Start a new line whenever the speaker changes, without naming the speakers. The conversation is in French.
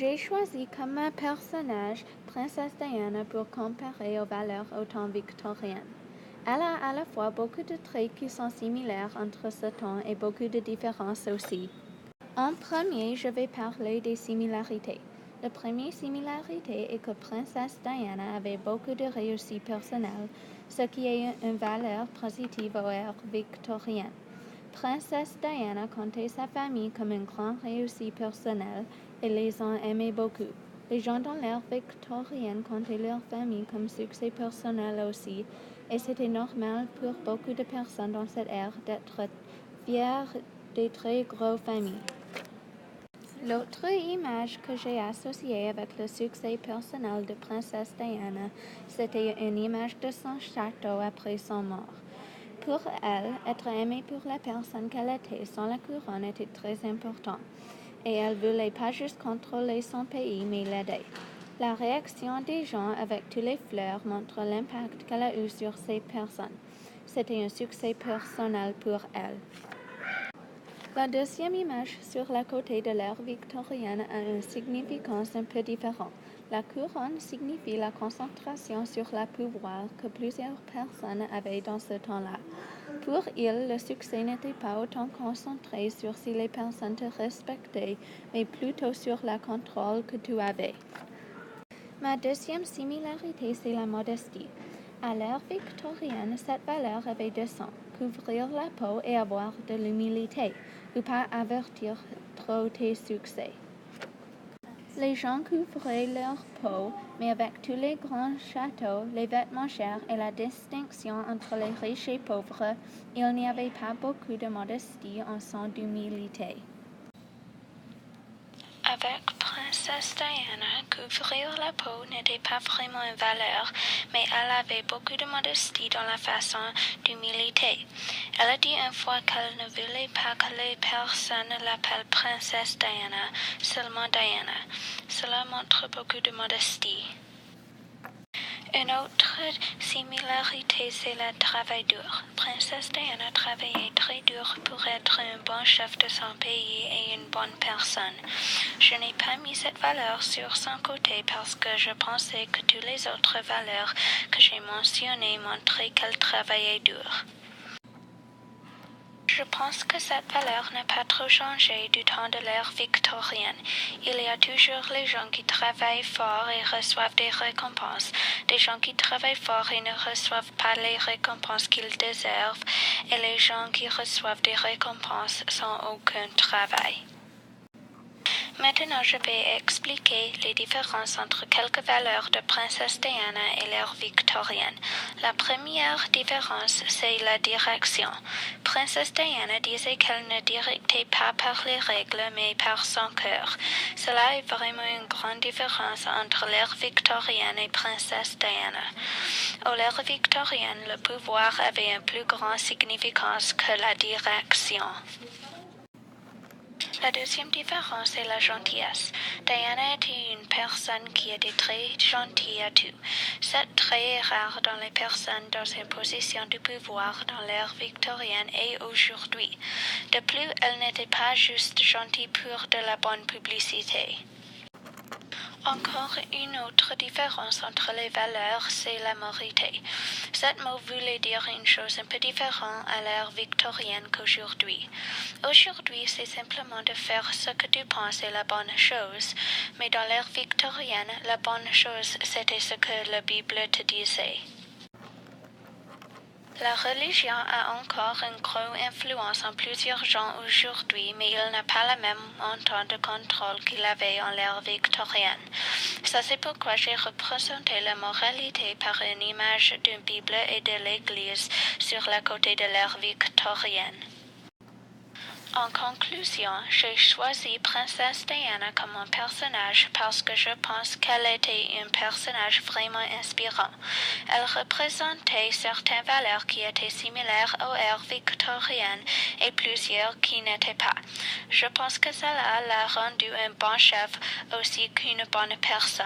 J'ai choisi comme ma personnage Princesse Diana pour comparer aux valeurs au temps victorien. Elle a à la fois beaucoup de traits qui sont similaires entre ce temps et beaucoup de différences aussi. En premier, je vais parler des similarités. La première similarité est que Princesse Diana avait beaucoup de réussite personnelle, ce qui est une valeur positive au ère victorien. Princesse Diana comptait sa famille comme une grande réussite personnelle et les ont aimés beaucoup. Les gens dans l'ère victorienne comptaient leur famille comme succès personnel aussi, et c'était normal pour beaucoup de personnes dans cette ère d'être fiers des très grosses familles. L'autre image que j'ai associée avec le succès personnel de Princesse Diana, c'était une image de son château après son mort. Pour elle, être aimée pour la personne qu'elle était sans la couronne était très important, et elle ne voulait pas juste contrôler son pays, mais l'aider. La réaction des gens avec toutes les fleurs montre l'impact qu'elle a eu sur ces personnes. C'était un succès personnel pour elle. La deuxième image sur le côté de l'ère victorienne a une significance un peu différente. La couronne signifie la concentration sur le pouvoir que plusieurs personnes avaient dans ce temps-là. Pour ils, le succès n'était pas autant concentré sur si les personnes te respectaient, mais plutôt sur le contrôle que tu avais. Ma deuxième similarité, c'est la modestie. À l'ère victorienne, cette valeur avait deux sens: couvrir la peau et avoir de l'humilité, ou pas avertir trop tes succès. Les gens couvraient leur peau, mais avec tous les grands châteaux, les vêtements chers et la distinction entre les riches et pauvres, il n'y avait pas beaucoup de modestie en sens d'humilité. Avec Princesse Diana, couvrir la peau n'était pas vraiment une valeur, mais elle avait beaucoup de modestie dans la façon d'humilité. Elle a dit une fois qu'elle ne voulait pas que les personnes l'appellent Princesse Diana, seulement Diana. Cela montre beaucoup de modestie. Une autre similarité, c'est le travail dur. Princesse Diana travaillait très dur pour être un bon chef de son pays et une bonne personne. Je n'ai pas mis cette valeur sur son côté parce que je pensais que toutes les autres valeurs que j'ai mentionnées montraient qu'elle travaillait dur. Je pense que cette valeur n'a pas trop changé du temps de l'ère victorienne. Il y a toujours les gens qui travaillent fort et reçoivent des récompenses, des gens qui travaillent fort et ne reçoivent pas les récompenses qu'ils déservent, et les gens qui reçoivent des récompenses sans aucun travail. Maintenant, je vais expliquer les différences entre quelques valeurs de Princesse Diana et l'ère victorienne. La première différence, c'est la direction. Princesse Diana disait qu'elle ne directait pas par les règles, mais par son cœur. Cela est vraiment une grande différence entre l'ère victorienne et Princesse Diana. Au l'ère victorienne, le pouvoir avait une plus grande significance que la direction. La deuxième différence est la gentillesse. Diana était une personne qui était très gentille à tout. C'est très rare dans les personnes dans une position de pouvoir dans l'ère victorienne et aujourd'hui. De plus, elle n'était pas juste gentille pour de la bonne publicité. Encore une autre différence entre les valeurs, c'est la moralité. Ce mot voulait dire une chose un peu différente à l'ère victorienne qu'aujourd'hui. Aujourd'hui, c'est simplement de faire ce que tu penses est la bonne chose, mais dans l'ère victorienne, la bonne chose, c'était ce que la Bible te disait. La religion a encore une grosse influence en plusieurs gens aujourd'hui, mais il n'a pas la même montant de contrôle qu'il avait en l'ère victorienne. Ça, c'est pourquoi j'ai représenté la moralité par une image d'une Bible et de l'Église sur le côté de l'ère victorienne. En conclusion, j'ai choisi Princesse Diana comme mon personnage parce que je pense qu'elle était un personnage vraiment inspirant. Elle représentait certaines valeurs qui étaient similaires aux ères victoriennes et plusieurs qui n'étaient pas. Je pense que cela l'a rendu un bon chef aussi qu'une bonne personne.